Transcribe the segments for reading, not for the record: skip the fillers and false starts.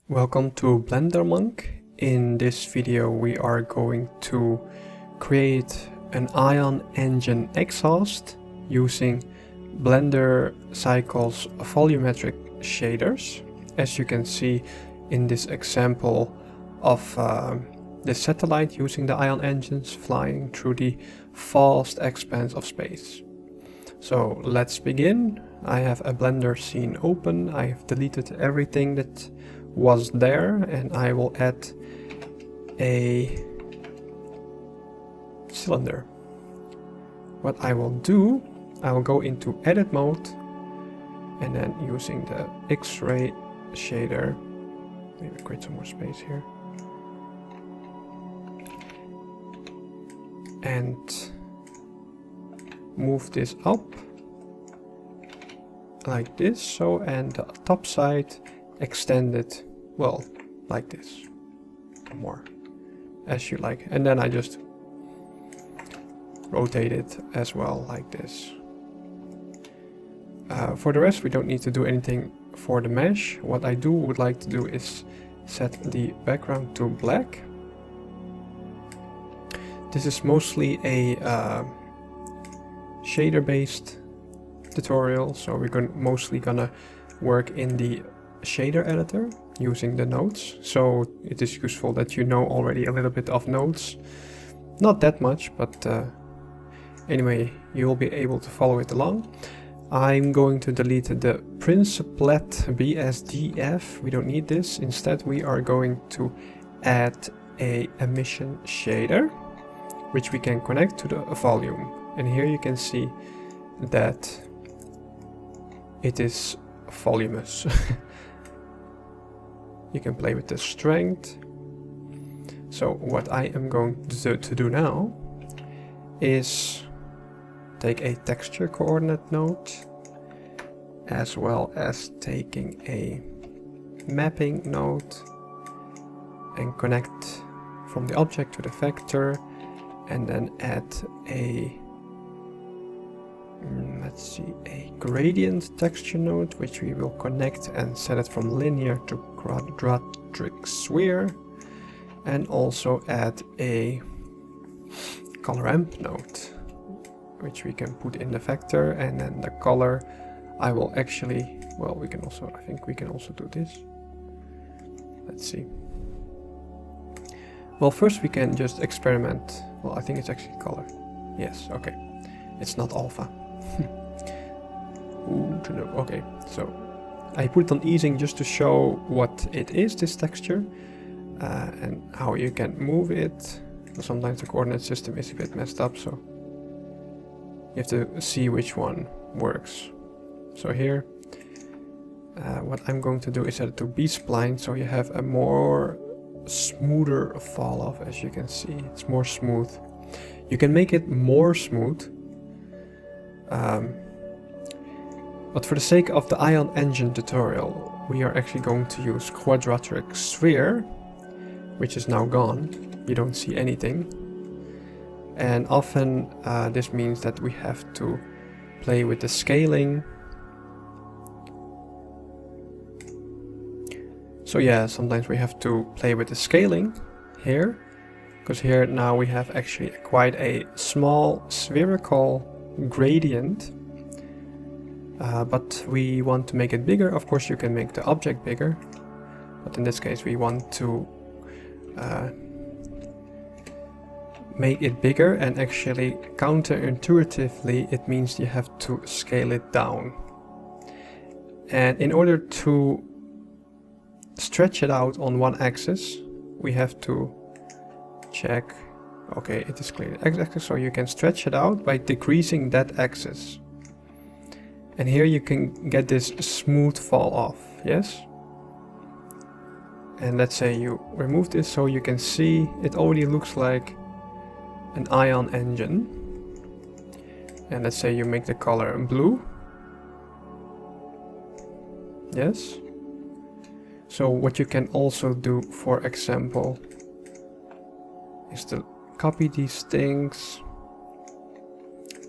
Welcome to BlenderMonk. In this video we are going to create an ion engine exhaust using Blender Cycle's volumetric shaders. As you can see in this example of the satellite using the ion engines flying through the vast expanse of space. So let's begin. I have a Blender scene open. I have deleted everything that was there and I will add a cylinder. What I will do, I will go into edit mode and then using the X-ray shader, maybe create some more space here, and move this up like this, so, and the top side extend it, well, like this, or more, as you like, and then I just rotate it as well, like this. For the rest we don't need to do anything for the mesh. What I would like to do is set the background to black. This is mostly a shader based tutorial, so we're mostly gonna work in the shader editor using the nodes, so it is useful that you know already a little bit of nodes, not that much, but anyway, you will be able to follow it along. I'm going to delete the Principlet BSDF, we don't need this. Instead we are going to add a emission shader which we can connect to the volume, and here you can see that it is voluminous. You can play with the strength. So what I am going to do now is take a texture coordinate node as well as taking a mapping node and connect from the object to the vector, and then add a let's see, a gradient texture node which we will connect and set it from linear to quadratic sphere, and also add a color amp node which we can put in the vector, and then the color I will actually, well, we can also, I think we can also do this. Let's see. Well, first we can just experiment. Well, I think it's actually color. Yes, okay. It's not alpha. Okay, so I put it on easing just to show what it is, this texture, and how you can move it. Sometimes the coordinate system is a bit messed up, so you have to see which one works. So here, what I'm going to do is set it to B-spline, so you have a more smoother fall off. As you can see, it's more smooth. You can make it more smooth, but for the sake of the ion engine tutorial we are actually going to use quadratic sphere, which is now gone. You don't see anything, and often this means that we have to play with the scaling. So yeah, sometimes we have to play with the scaling here, because here now we have actually quite a small spherical gradient, but we want to make it bigger. Of course you can make the object bigger, but in this case we want to make it bigger, and actually counterintuitively it means you have to scale it down. And in order to stretch it out on one axis we have to check, okay, it is clear x-axis, so you can stretch it out by decreasing that axis, and here you can get this smooth fall off. Yes, and let's say you remove this, so you can see it already looks like an ion engine. And let's say you make the color blue. Yes, so what you can also do, for example, is to copy these things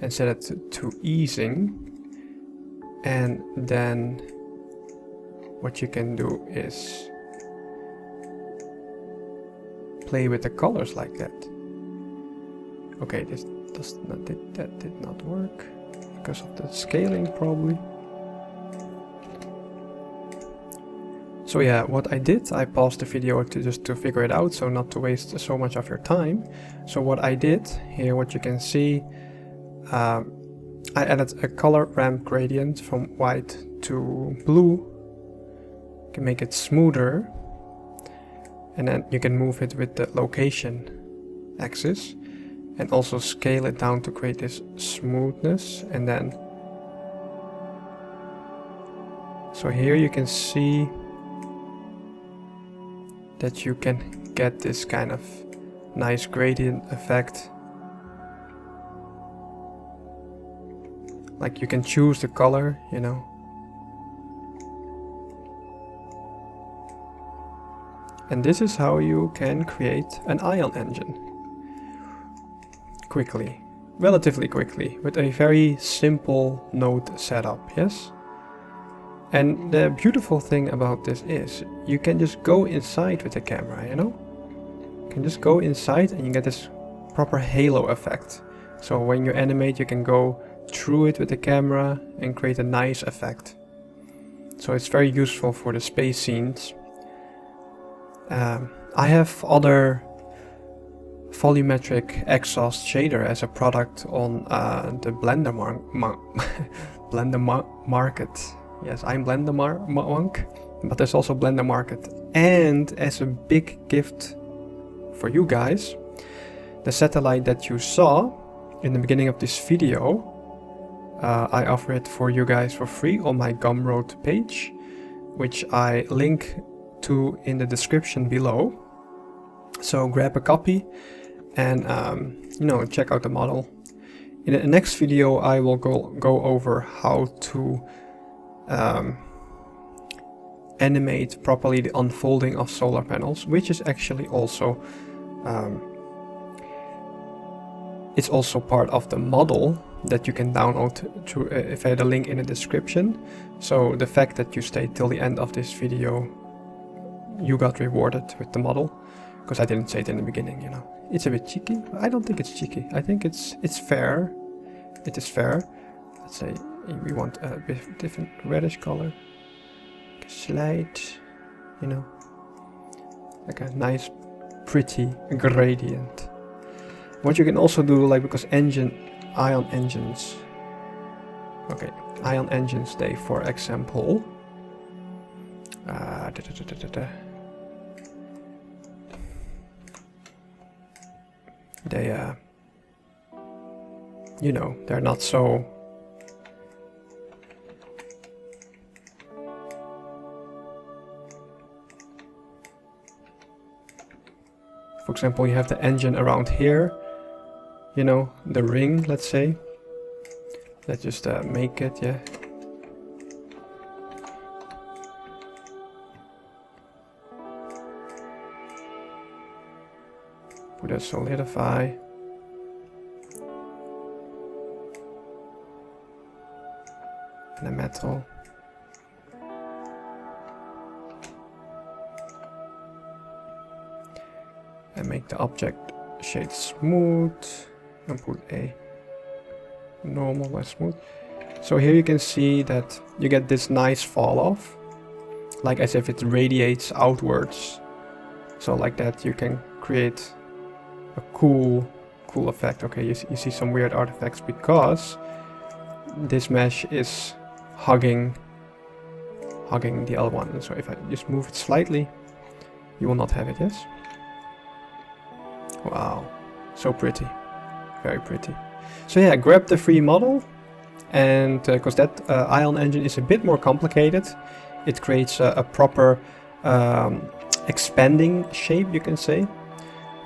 and set it to easing, and then what you can do is play with the colors like that. Okay, that did not work because of the scaling probably. So yeah, what I did, I paused the video to figure it out, so not to waste so much of your time. So what I did here, what you can see, I added a color ramp gradient from white to blue. You can make it smoother, and then you can move it with the location axis, and also scale it down to create this smoothness. And then, so here you can see that you can get this kind of nice gradient effect. Like you can choose the color, you know. And this is how you can create an Ion Engine. Quickly, relatively quickly, with a very simple node setup, yes? And the beautiful thing about this is you can just go inside with the camera, you know? You can just go inside and you get this proper halo effect. So when you animate, you can go through it with the camera and create a nice effect. So it's very useful for the space scenes. I have other volumetric exhaust shader as a product on the Blender Market. Yes, I'm Blender Monk, but there's also Blender Market. And as a big gift for you guys, the satellite that you saw in the beginning of this video, I offer it for you guys for free on my Gumroad page, which I link to in the description below. So grab a copy and you know, check out the model. In the next video I will go over how to animate properly the unfolding of solar panels, which is actually also it's also part of the model that you can download through if I had a link in the description. So the fact that you stayed till the end of this video, you got rewarded with the model, because I didn't say it in the beginning, you know. It's a bit cheeky. I don't think it's cheeky. I think it's fair. It is fair. Let's say we want a bit different reddish color, like a slight, you know, like a nice pretty gradient. What you can also do, like, because Ion Engines, okay, Ion Engines, they, for example, they you know, they're not so for example, you have the engine around here, you know, the ring, let's say. Let's just make it, yeah. Put a solidify. And a metal. And make the object shade smooth. And put a normal and smooth. So here you can see that you get this nice fall off, like as if it radiates outwards. So like that you can create a cool effect. Okay, you see some weird artifacts because this mesh is hugging the other one. And so if I just move it slightly, you will not have it, yes? Wow, so pretty, very pretty. So yeah, grab the free model, and because that Ion Engine is a bit more complicated. It creates a proper expanding shape, you can say,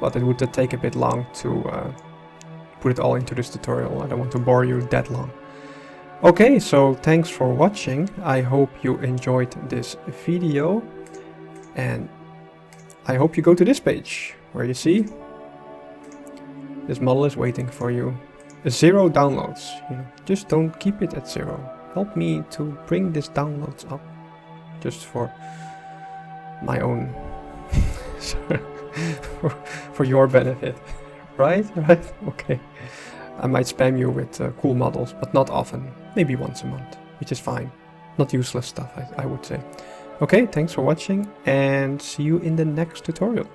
but it would take a bit long to put it all into this tutorial. I don't want to bore you that long. Okay, so thanks for watching. I hope you enjoyed this video, and I hope you go to this page where you see this model is waiting for you. 0 downloads. You know, just don't keep it at 0. Help me to bring this downloads up, just for my own for your benefit. Right? Right? Okay. I might spam you with cool models, but not often. Maybe once a month, which is fine. Not useless stuff, I would say. Okay, thanks for watching, and see you in the next tutorial.